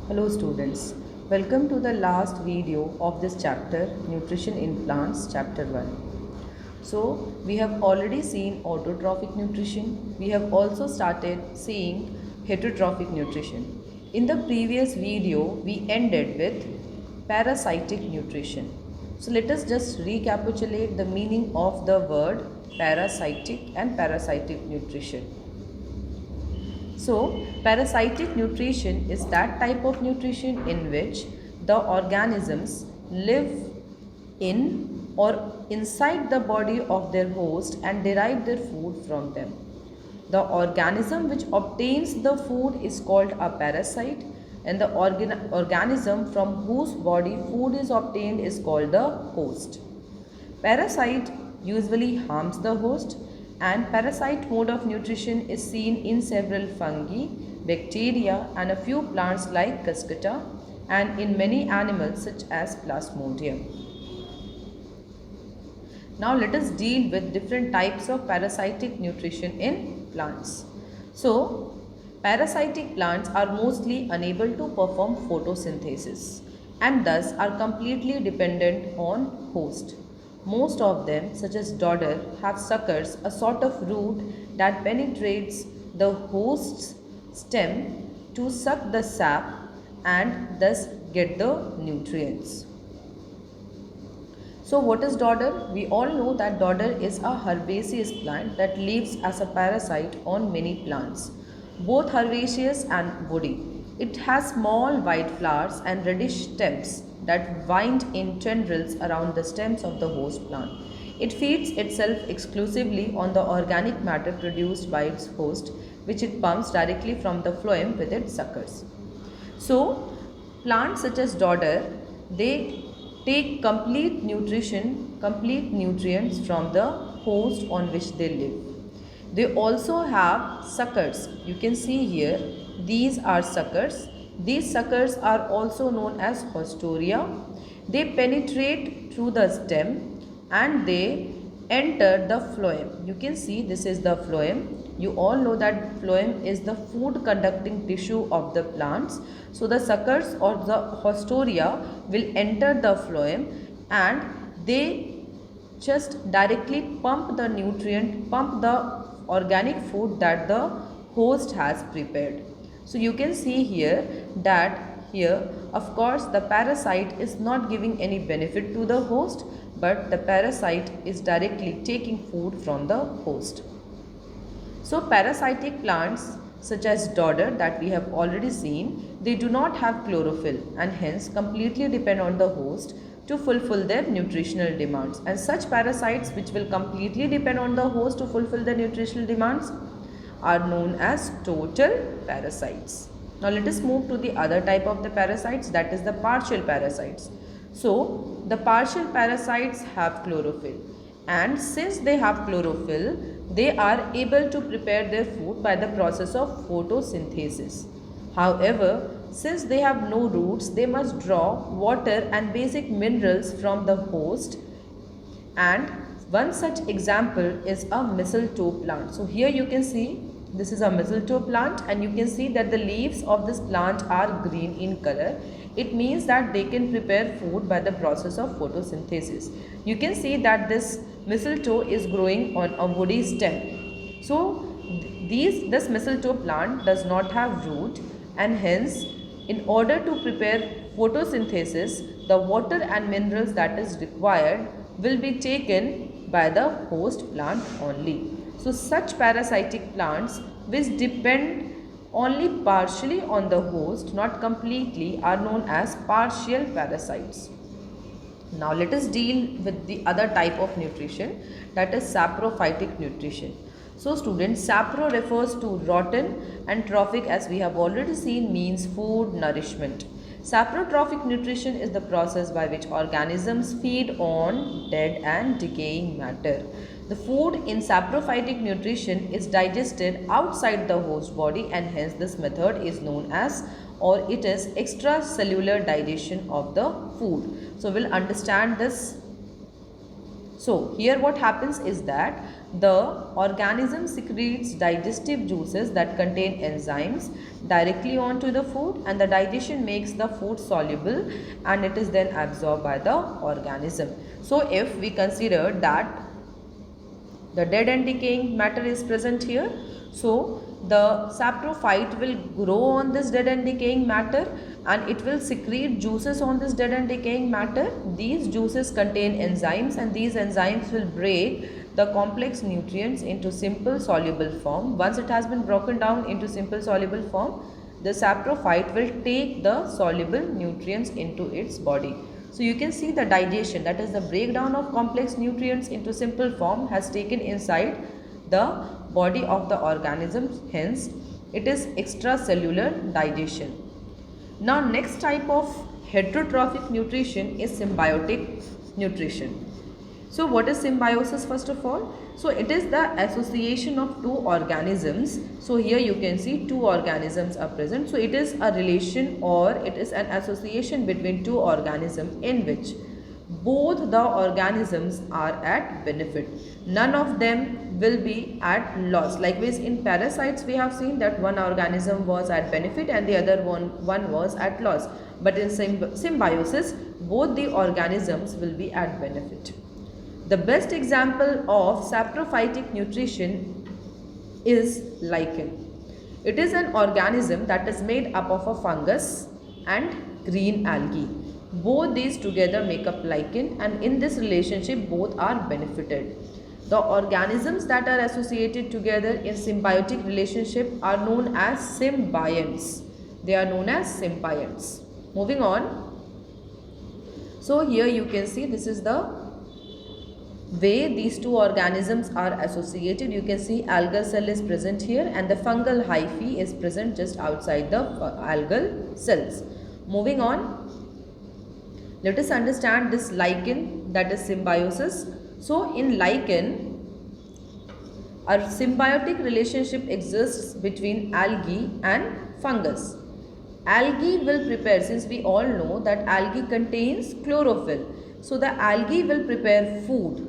Hello students, welcome to the last video of this chapter Nutrition in Plants chapter 1. So we have already seen autotrophic nutrition. We have also started seeing heterotrophic nutrition. In the previous video we ended with parasitic nutrition. So let us just recapitulate the meaning of the word parasitic and parasitic nutrition. So, parasitic nutrition is that type of nutrition in which the organisms live in or inside the body of their host and derive their food from them. The organism which obtains the food is called a parasite, and the organism from whose body food is obtained is called the host. Parasite usually harms the host, and parasite mode of nutrition is seen in several fungi, bacteria and a few plants like cuscuta, and in many animals such as Plasmodium. Now let us deal with different types of parasitic nutrition in plants. So, parasitic plants are mostly unable to perform photosynthesis and thus are completely dependent on host. Most of them, such as dodder, have suckers, a sort of root that penetrates the host's stem to suck the sap and thus get the nutrients. So what is dodder? We all know that dodder is a herbaceous plant that lives as a parasite on many plants, both herbaceous and woody. It has small white flowers and reddish stems that wind in tendrils around the stems of the host plant. It feeds itself exclusively on the organic matter produced by its host, which it pumps directly from the phloem with its suckers. So, plants such as dodder, they take complete nutrients from the host on which they live. They also have suckers. You can see here, these are suckers. These suckers are also known as hostoria. They penetrate through the stem and they enter the phloem. You can see this is the phloem. You all know that phloem is the food conducting tissue of the plants. So the suckers or the hostoria will enter the phloem and they just directly pump the nutrient, pump the organic food that the host has prepared. So you can see here that here of course the parasite is not giving any benefit to the host, but the parasite is directly taking food from the host. So parasitic plants such as dodder that we have already seen, they do not have chlorophyll and hence completely depend on the host to fulfill their nutritional demands. And such parasites which will completely depend on the host to fulfill their nutritional demands are known as total parasites. Now let us move to the other type of the parasites, that is the partial parasites. So the partial parasites have chlorophyll, and since they have chlorophyll, they are able to prepare their food by the process of photosynthesis. However, since they have no roots, they must draw water and basic minerals from the host, and one such example is a mistletoe plant. So here you can see this is a mistletoe plant, and you can see that the leaves of this plant are green in color. It means that they can prepare food by the process of photosynthesis. You can see that this mistletoe is growing on a woody stem. So this mistletoe plant does not have root, and hence in order to prepare photosynthesis, the water and minerals that is required will be taken by the host plant only. So such parasitic plants which depend only partially on the host, not completely, are known as partial parasites. Now let us deal with the other type of nutrition, that is saprophytic nutrition. So students, sapro refers to rotten and trophic, as we have already seen, means food, nourishment. Saprotrophic nutrition is the process by which organisms feed on dead and decaying matter. The food in saprophytic nutrition is digested outside the host body, and hence this method is known as, or it is, extracellular digestion of the food. So we'll understand this So here what happens is that the organism secretes digestive juices that contain enzymes directly onto the food, and the digestion makes the food soluble and it is then absorbed by the organism. So if we consider that the dead and decaying matter is present here, so the saprophyte will grow on this dead and decaying matter and it will secrete juices on this dead and decaying matter. These juices contain enzymes and these enzymes will break the complex nutrients into simple soluble form. Once it has been broken down into simple soluble form, the saprophyte will take the soluble nutrients into its body. So you can see the digestion, that is the breakdown of complex nutrients into simple form, has taken inside the body of the organism. Hence, it is extracellular digestion. Now, next type of heterotrophic nutrition is symbiotic nutrition. So, what is symbiosis first of all? So, it is the association of two organisms. So, here you can see two organisms are present. So, it is a relation or it is an association between two organisms in which both the organisms are at benefit. None of them will be at loss. Likewise, in parasites we have seen that one organism was at benefit and the other one was at loss. But in symbiosis, both the organisms will be at benefit. The best example of saprophytic nutrition is lichen. It is an organism that is made up of a fungus and green algae. Both these together make up lichen, and in this relationship both are benefited. The organisms that are associated together in symbiotic relationship are known as symbionts. They are known as symbionts. Moving on. So here you can see this is the way these two organisms are associated. You can see algal cell is present here and the fungal hyphae is present just outside the algal cells. Moving on, let us understand this lichen, that is symbiosis. So in lichen, a symbiotic relationship exists between algae and fungus. Algae will prepare, since we all know that algae contains chlorophyll, so the algae will prepare food.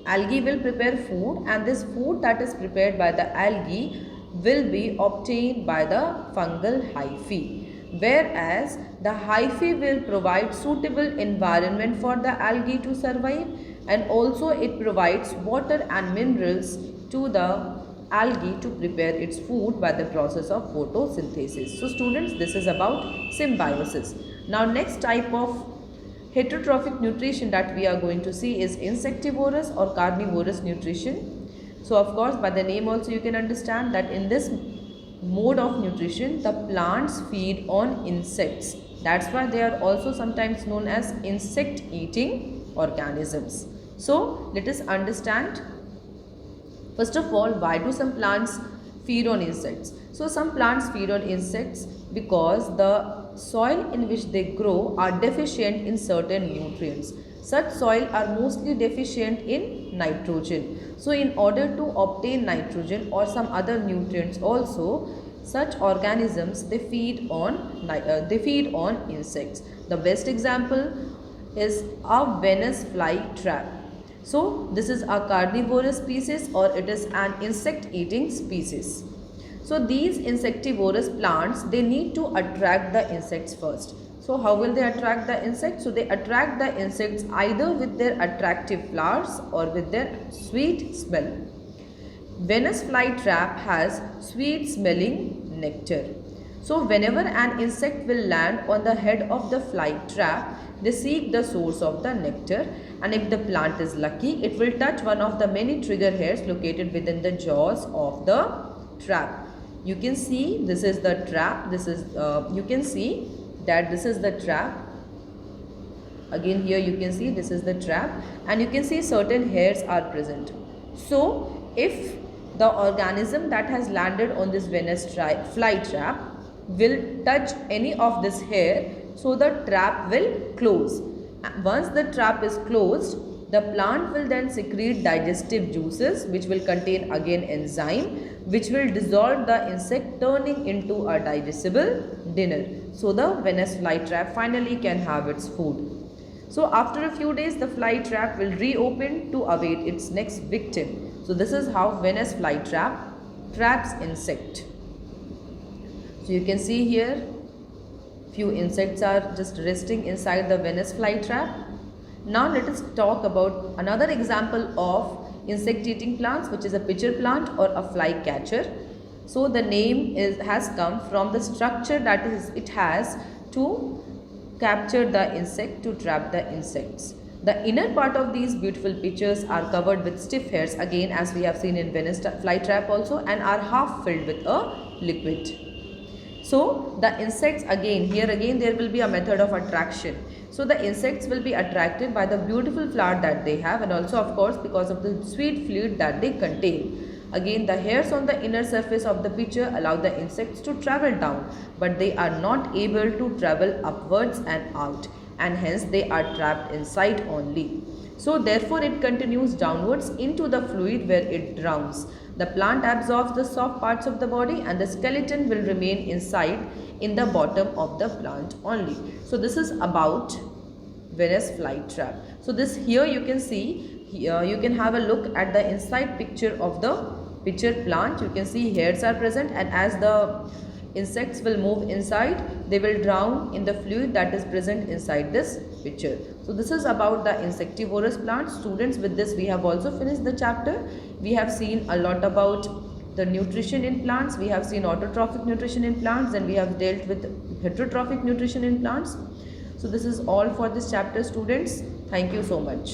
Algae will prepare food, and this food that is prepared by the algae will be obtained by the fungal hyphae, whereas the hyphae will provide suitable environment for the algae to survive, and also it provides water and minerals to the algae to prepare its food by the process of photosynthesis. So students, this is about symbiosis. Now next type of heterotrophic nutrition that we are going to see is insectivorous or carnivorous nutrition. So of course by the name also you can understand that in this mode of nutrition the plants feed on insects. That's why they are also sometimes known as insect eating organisms. So let us understand first of all, why do some plants feed on insects? So some plants feed on insects because the soil in which they grow are deficient in certain nutrients. Such soil are mostly deficient in nitrogen. So in order to obtain nitrogen or some other nutrients also, such organisms they feed on insects. The best example is a Venus fly trap. So this is a carnivorous species or it is an insect eating species. So these insectivorous plants, they need to attract the insects first. So how will they attract the insects? So they attract the insects either with their attractive flowers or with their sweet smell. Venus flytrap has sweet smelling nectar. So whenever an insect will land on the head of the fly trap, they seek the source of the nectar, and if the plant is lucky, it will touch one of the many trigger hairs located within the jaws of the trap. You can see this is the trap. You can see that this is the trap. Again here you can see this is the trap, and you can see certain hairs are present. So if the organism that has landed on this Venus fly trap will touch any of this hair, so the trap will close. Once the trap is closed, the plant will then secrete digestive juices which will contain again enzyme which will dissolve the insect, turning into a digestible dinner. So the Venus flytrap finally can have its food. So after a few days, the fly trap will reopen to await its next victim. So this is how Venus flytrap traps insect. So you can see here few insects are just resting inside the Venus flytrap. Now let us talk about another example of insect eating plants, which is a pitcher plant or a flycatcher. So the name has come from the structure that it has to capture the insect, to trap the insects. The inner part of these beautiful pitchers are covered with stiff hairs, again as we have seen in Venus flytrap also, and are half filled with a liquid. So the insects, here again there will be a method of attraction. So the insects will be attracted by the beautiful flower that they have, and also of course because of the sweet fluid that they contain. Again, the hairs on the inner surface of the pitcher allow the insects to travel down, but they are not able to travel upwards and out, and hence they are trapped inside only. So therefore it continues downwards into the fluid where it drowns. The plant absorbs the soft parts of the body, and the skeleton will remain inside in the bottom of the plant only. So this is about Venus flytrap. So this here you can see, you can have a look at the inside picture of the pitcher plant. You can see hairs are present, and as the insects will move inside, they will drown in the fluid that is present inside this pitcher. So this is about the insectivorous plants. Students, with this we have also finished the chapter. We have seen a lot about the nutrition in plants. We have seen autotrophic nutrition in plants, and we have dealt with heterotrophic nutrition in plants. So this is all for this chapter, students. Thank you so much.